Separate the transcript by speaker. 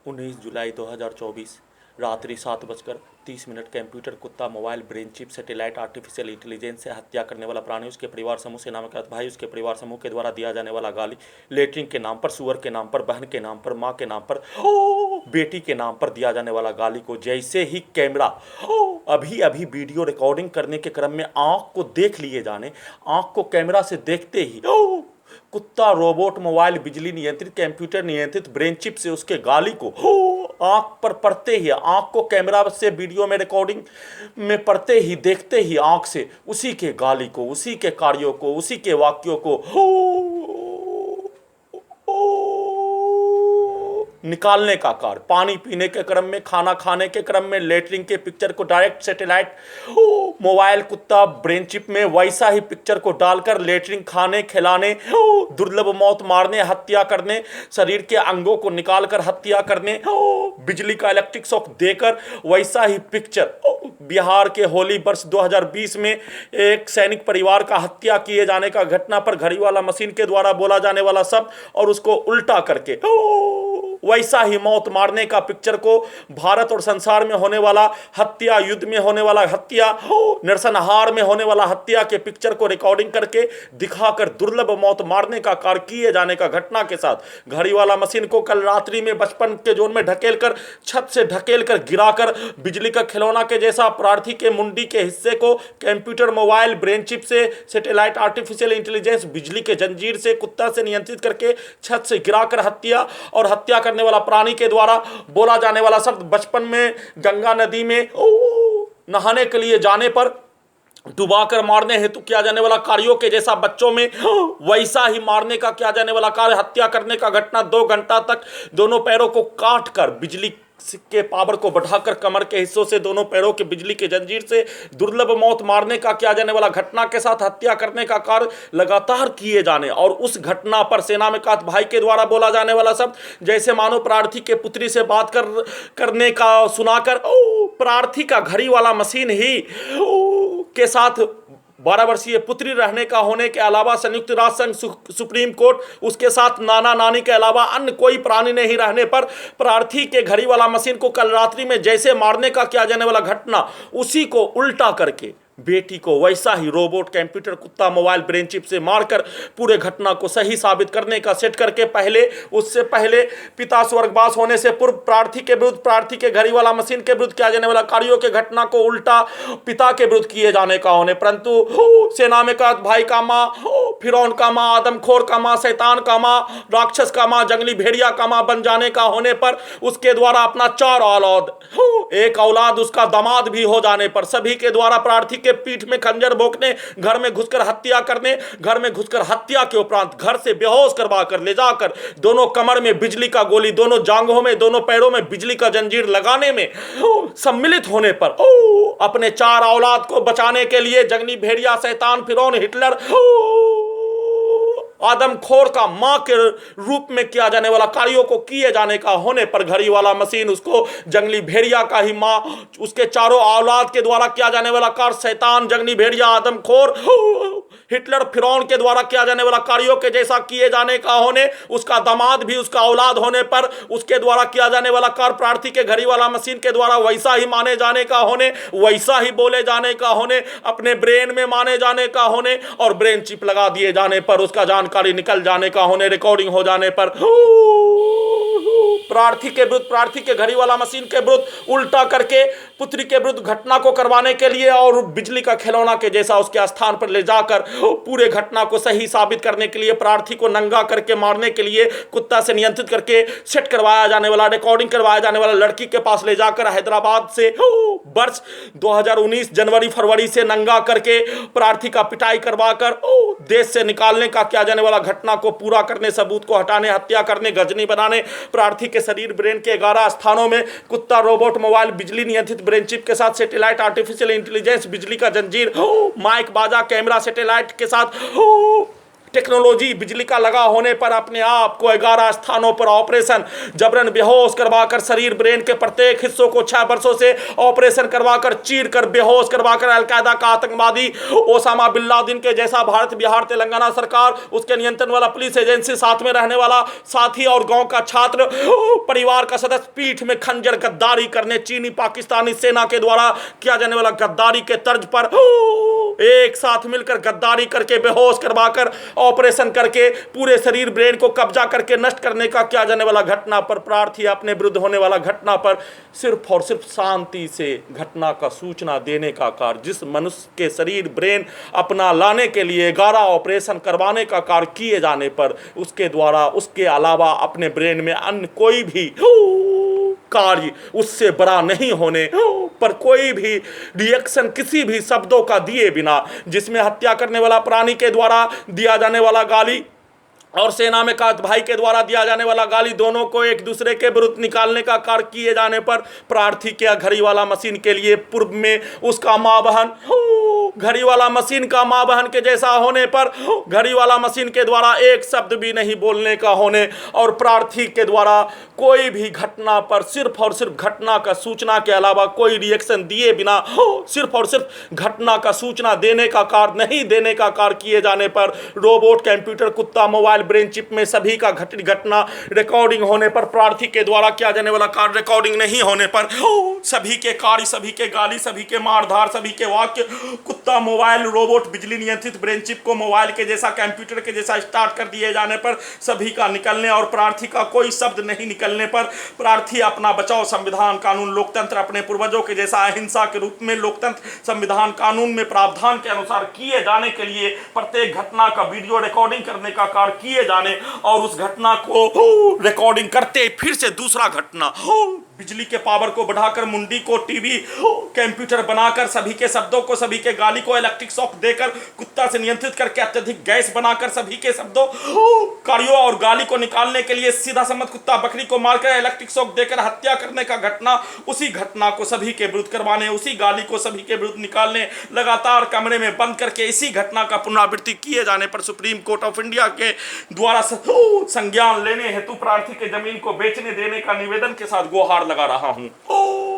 Speaker 1: 19 जुलाई 2024 रात्रि 7:30 कंप्यूटर कुत्ता mobile brain chip satellite artificial intelligence से हत्या करने वाला प्राणी उसके परिवार समूह से नामकरण भाई उसके परिवार समूह के द्वारा दिया जाने वाला गाली लेटरिन के नाम पर सुअर के नाम पर बहन के नाम पर माँ के नाम पर बेटी के नाम पर दिया जाने वाला गाली को जैसे ही कैमरा अभी अभी वीडियो रिकॉर्डिंग करने के क्रम में आंख को देख लिए जाने आंख को कैमरा से देखते ही कुत्ता रोबोट मोबाइल बिजली नियंत्रित कंप्यूटर नियंत्रित ब्रेन चिप से उसके गाली को आंख पर पड़ते ही आंख को कैमरा से वीडियो में रिकॉर्डिंग में पड़ते ही देखते ही आंख से उसी के गाली को उसी के कार्यों को उसी के वाक्यों को निकालने का कार्य पानी पीने के क्रम में खाना खाने के क्रम में लेटरिन के पिक्चर को डायरेक्ट सैटेलाइट मोबाइल कुत्ता ब्रेन चिप में वैसा ही पिक्चर को डालकर लेटरिन खाने खिलाने दुर्लभ मौत मारने हत्या करने शरीर के अंगों को निकालकर हत्या करने बिजली का इलेक्ट्रिक शॉक देकर वैसा ही पिक्चर बिहार के होली वर्ष 2020 में एक सैनिक परिवार का हत्या किए जाने का घटना पर घड़ी वाला मशीन के द्वारा बोला जाने वाला शब्द और उसको उल्टा करके वैसा ही मौत मारने का पिक्चर को भारत और संसार में होने वाला हत्या युद्ध में होने वाला हत्या नरसंहार में होने वाला हत्या के पिक्चर को रिकॉर्डिंग करके दिखाकर दुर्लभ मौत मारने का कार्य किए जाने का घटना के साथ घड़ी वाला मशीन को कल रात्रि में बचपन के जोन में ढकेलकर छत से ढकेलकर गिराकर बिजली का खिलौना के जैसा प्रार्थी के मुंडी के हिस्से को कंप्यूटर मोबाइल ब्रेन चिप से सैटेलाइट आर्टिफिशियल इंटेलिजेंस बिजली के जंजीर से कुत्ता से नियंत्रित करके छत से गिराकर हत्या और हत्या करने वाला प्राणी के द्वारा बोला जाने वाला शब्द बचपन में गंगा नदी में नहाने के लिए जाने पर डुबाकर मारने हेतु किया जाने वाला कार्यों के जैसा बच्चों में वैसा ही मारने का किया जाने वाला कार्य हत्या करने का घटना 2 घंटा तक दोनों पैरों को काट कर बिजली के पावर को बढ़ाकर कमर के हिस्सों से दोनों पैरों के बिजली के जंजीर से दुर्लभ मौत मारने का किया जाने वाला घटना के साथ हत्या करने का कार्य लगातार किए जाने और उस घटना पर सेना में कात भाई के द्वारा बोला जाने वाला शब्द जैसे मानो प्रार्थी के पुत्री से बात करने का सुनाकर प्रार्थी का घड़ी वाला मशीन ही के साथ 12 वर्षीय पुत्री रहने का होने के अलावा संयुक्त राष्ट्र संघ सुप्रीम कोर्ट उसके साथ नाना नानी के अलावा अन्य कोई प्राणी नहीं रहने पर प्रार्थी के घड़ी वाला मशीन को कल रात्रि में जैसे मारने का किया जाने वाला घटना उसी को उल्टा करके बेटी को वैसा ही रोबोट कंप्यूटर कुत्ता मोबाइल ब्रेन चिप से मारकर पूरे घटना को सही साबित करने का सेट करके उससे पहले पिता स्वर्गवास होने से पूर्व प्रार्थी के विरुद्ध प्रार्थी के घड़ी वाला मशीन के विरुद्ध किया जाने वाला कार्यों के घटना को उल्टा पिता के विरुद्ध किए जाने का होने परंतु सेना में का भाई का माँ फिरौन का माँ आदमखोर का माँ शैतान का माँ राक्षस का माँ जंगली भेड़िया का माँ बन जाने का होने पर उसके द्वारा अपना 4 औलाद एक औलाद उसका दामाद भी हो जाने पर सभी के द्वारा प्रार्थी के पीठ में खंजर भोंकने घर में घुसकर हत्या करने घर में घुसकर हत्या के उपरांत घर से बेहोश करवा कर ले जाकर दोनों कमर में बिजली का गोली दोनों जांघों में दोनों पैरों में बिजली का जंजीर लगाने में सम्मिलित होने पर अपने 4 औलाद को बचाने के लिए जंगली भेड़िया शैतान फिरौन हिटलर आदमखोर का मां के रूप में किया जाने वाला कार्यों को किए जाने का होने पर घड़ी वाला मशीन उसको जंगली भेड़िया का ही मां उसके 4 औलाद के द्वारा किया जाने वाला कार्य शैतान जंगली भेड़िया आदमखोर हिटलर फिरौन के द्वारा किया जाने वाला कार्यों के जैसा किए जाने का होने उसका दामाद भी उसका औलाद होने पर उसके द्वारा किया जाने वाला कार्य प्रार्थी के घड़ी वाला मशीन के द्वारा वैसा ही माने जाने का होने वैसा ही बोले जाने का होने अपने ब्रेन में माने जाने का होने और ब्रेन चिप लगा दिए जाने पर उसका जानकारी निकल जाने का होने रिकॉर्डिंग हो जाने पर प्रार्थी के विरुद्ध प्रार्थी के घड़ी वाला मशीन के विरुद्ध उल्टा करके पुत्री के विरुद्ध घटना को करवाने के लिए और बिजली का खिलौना के जैसा उसके स्थान पर ले जाकर पूरे घटना को सही साबित करने के लिए प्रार्थी को नंगा करके मारने के लिए कुत्ता से नियंत्रित करके सेट करवाया जाने वाला रिकॉर्डिंग करवाया जाने वाला लड़की के पास ले जाकर हैदराबाद से वर्ष 2019 जनवरी फरवरी से नंगा करके प्रार्थी का पिटाई करवाकर देश से निकालने का किया जाने वाला घटना को पूरा करने सबूत को हटाने हत्या करने गजनी बनाने प्रार्थी के शरीर ब्रेन के 11 स्थानों में कुत्ता रोबोट मोबाइल बिजली नियंत्रित ब्रेन चिप के साथ सैटेलाइट आर्टिफिशियल इंटेलिजेंस बिजली का जंजीर माइक बाजा कैमरा सैटेलाइट के साथ टेक्नोलॉजी बिजली का लगा होने पर अपने आप को 11 स्थानों पर ऑपरेशन, जबरन बेहोश करवाकर शरीर ब्रेन के प्रत्येक हिस्सों को 6 वर्षों से ऑपरेशन करवाकर चीर कर बेहोश करवाकर अलकायदा का आतंकवादी ओसामा बिन लादेन के जैसा भारत, बिहार, तेलंगाना सरकार, उसके नियंत्रण वाला पुलिस एजेंसी, साथ में रहने वाला साथी और गांव का छात्र, परिवार का सदस्य, पीठ में खंजर, गद्दारी करने चीनी पाकिस्तानी सेना के द्वारा किया जाने वाला गद्दारी के तर्ज पर एक साथ मिलकर गद्दारी करके बेहोश करवाकर ऑपरेशन करके पूरे शरीर ब्रेन को कब्जा करके नष्ट करने का किया जाने वाला घटना पर प्रार्थी अपने विरुद्ध होने वाला घटना पर सिर्फ और सिर्फ शांति से घटना का सूचना देने का कार्य, जिस मनुष्य के शरीर ब्रेन अपना लाने के लिए 11 ऑपरेशन करवाने का कार्य किए जाने पर उसके द्वारा उसके अलावा अपने ब्रेन में अन्य कोई भी कार्य उससे बड़ा नहीं होने पर कोई भी रिएक्शन किसी भी शब्दों का दिए बिना, जिसमें हत्या करने वाला प्राणी के द्वारा दिया जाने वाला गाली और सेना में का भाई के द्वारा दिया जाने वाला गाली, दोनों को एक दूसरे के विरुद्ध निकालने का कार्य किए जाने पर प्रार्थी के घड़ी वाला मशीन के लिए पूर्व में उसका मां बहन, घड़ी वाला मशीन का मां बहन के जैसा होने पर घड़ी वाला मशीन के द्वारा एक शब्द भी नहीं बोलने का होने और प्रार्थी के द्वारा कोई भी घटना पर सिर्फ और सिर्फ घटना का सूचना के अलावा कोई रिएक्शन दिए बिना सिर्फ और सिर्फ घटना का सूचना देने का कार्य नहीं देने का कार्य किए जाने पर रोबोट, कंप्यूटर, कुत्ता, मोबाइल, ब्रेन चिप में सभी का घटना रिकॉर्डिंग होने पर प्रार्थी के द्वारा किया जाने वाला कार्य रिकॉर्डिंग नहीं होने पर सभी के कार्य, सभी के गाली, सभी के मारधार, सभी के वाक्य, कुत्ता, मोबाइल, रोबोट, बिजली नियंत्रित ब्रेन चिप को मोबाइल के जैसा, कंप्यूटर के जैसा स्टार्ट कर दिए जाने पर सभी का निकलने और प्रार्थी का कोई शब्द नहीं निकलने पर प्रार्थी अपना बचाव संविधान, कानून, लोकतंत्र अपने पूर्वजों के जैसा अहिंसा के रूप में लोकतंत्र संविधान कानून में प्रावधान के अनुसार किए जाने के लिए प्रत्येक घटना का वीडियो रिकॉर्डिंग करने का कार्य किए जाने और उस घटना को रिकॉर्डिंग करते फिर से दूसरा घटना बिजली के पावर को बढ़ाकर मुंडी को टीवी कंप्यूटर बनाकर सभी के शब्दों को, सभी के गाली को इलेक्ट्रिक शॉक देकर कुत्ता से नियंत्रित करके अत्यधिक गैस बनाकर सभी के शब्दों कार्यों और गाली को निकालने के लिए सीधा सम्मत कुत्ता बकरी को मारकर इलेक्ट्रिक शॉक देकर हत्या करने का घटना, उसी घटना को सभी के विरुद्ध करवाने, उसी गाली को सभी के विरुद्ध निकालने, लगातार कमरे में बंद करके इसी घटना का पुनरावृत्ति किए जाने पर सुप्रीम कोर्ट ऑफ इंडिया के द्वारा संज्ञान लेने हेतु प्रार्थी के जमीन को बेचने देने का निवेदन के साथ गुहार लगा रहा हूं।